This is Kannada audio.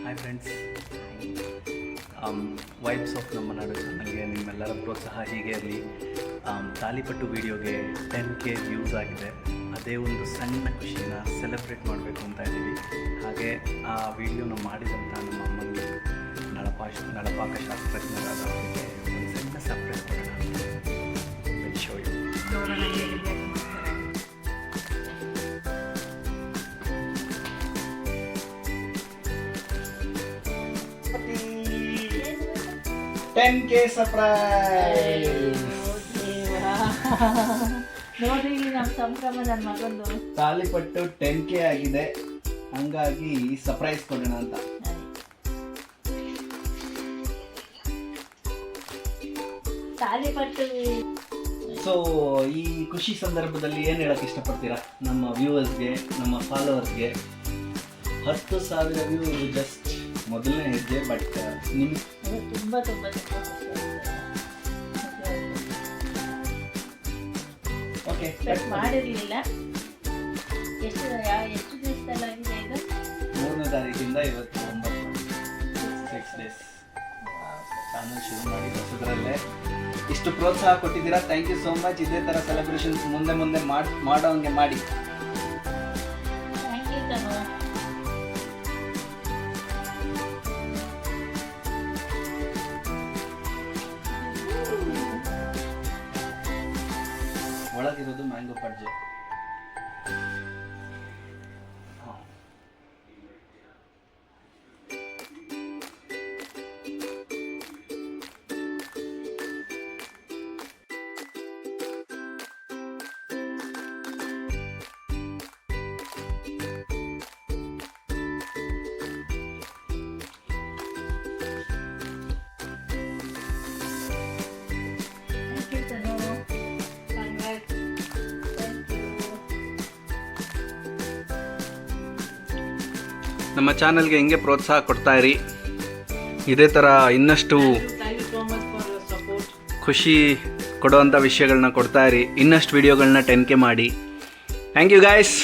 ಹಾಯ್ ಫ್ರೆಂಡ್ಸ್, ವೈಬ್ಸ್ ಆಫ್ ನಮ್ಮ ನಾಡು ಚಾನಲ್ಗೆ ನಿಮ್ಮೆಲ್ಲರ ಪ್ರೋತ್ಸಾಹ ಹೀಗೆ ಇರಲಿ. ತಾಲಿಪಟ್ಟು ವೀಡಿಯೋಗೆ 10K ವ್ಯೂಸ್ ಆಗಿದೆ. ಅದೇ ಒಂದು ಸಣ್ಣ ಖುಷಿನ ಸೆಲೆಬ್ರೇಟ್ ಮಾಡಬೇಕು ಅಂತ ಇದ್ದೀವಿ. ಹಾಗೆ ಆ ವಿಡಿಯೋನ ಮಾಡಿದಂಥ ನಮ್ಮ ಅಮ್ಮನಿಗೆ ನಳಪಾಕಶಾಸ್ತ್ರಜ್ಞರಾದ ಅವರಿಗೆ ಒಂದು ಸಣ್ಣ ಸರ್ಪ್ರೈಸ್ ಕೊಡೋಣ ಅಂತ ಶೋ ಯು. $10K ಸರ್ಪ್ರೈಸ್ ನೋಡ್ರಿ, ಇಲ್ಲಿ ನಮ್ಮ ಸಂಭ್ರಮ ನನ್ನ ಮಗಂದು ತಾಲಿಪಟ್ಟು 10K ಆಗಿದೆ. ಹಂಗಾಗಿ ಸರ್ಪ್ರೈಸ್ ಕೊಡೋಣ ಅಂತ. ತಾಲಿಪಟ್ಟು. ಸೊ ಈ ಖುಷಿ ಸಂದರ್ಭದಲ್ಲಿ ಏನು ಹೇಳಕ್ಕೆ ಇಷ್ಟಪಡ್ತೀರಾ ನಮ್ಮ ವ್ಯೂವರ್ಸ್ಗೆ, ನಮ್ಮ ಫಾಲೋವರ್ಸ್ಗೆ? 10,000 ವ್ಯೂ ಜಸ್ಟ್ ಮೊದಲನೇ ಹೆಜ್ಜೆ. ಬಟ್ ನಿಮ್ಗೆ ತುಂಬ ತುಂಬ ಓಕೆ ಮಾಡಿರಲಿಲ್ಲ. ಎಷ್ಟು ದಿವಸದಲ್ಲಾಗಿದೆ ಇದು? 3ನೇ ತಾರೀಕಿಂದ ಇವತ್ತು 6 ಡೇಸ್ ಚಾನಲ್ ಶುರು ಮಾಡಿ ಹೊಸದರಲ್ಲೇ ಇಷ್ಟು ಪ್ರೋತ್ಸಾಹ ಕೊಟ್ಟಿದ್ದೀರಾ. Thank you so much. ಇದೇ ಥರ ಸೆಲೆಬ್ರೇಷನ್ಸ್ ಮುಂದೆ ಮಾಡೋಂಗೆ ಮಾಡಿ. Thank you Tanu. ಒಳಗಿರೋದು ಮ್ಯಾಂಗೋ ಪಡ್ಜೆ. ನಮ್ಮ ಚಾನಲ್ಗೆ ಹಿಂಗೆ ಪ್ರೋತ್ಸಾಹ ಕೊಡ್ತಾ ಇರಿ. ಇದೇ ಥರ ಇನ್ನಷ್ಟು ಖುಷಿ ಕೊಡುವಂಥ ವಿಷಯಗಳನ್ನ ಕೊಡ್ತಾ ಇರಿ. ಇನ್ನಷ್ಟು ವಿಡಿಯೋಗಳನ್ನ 10K ಮಾಡಿ. Thank you guys.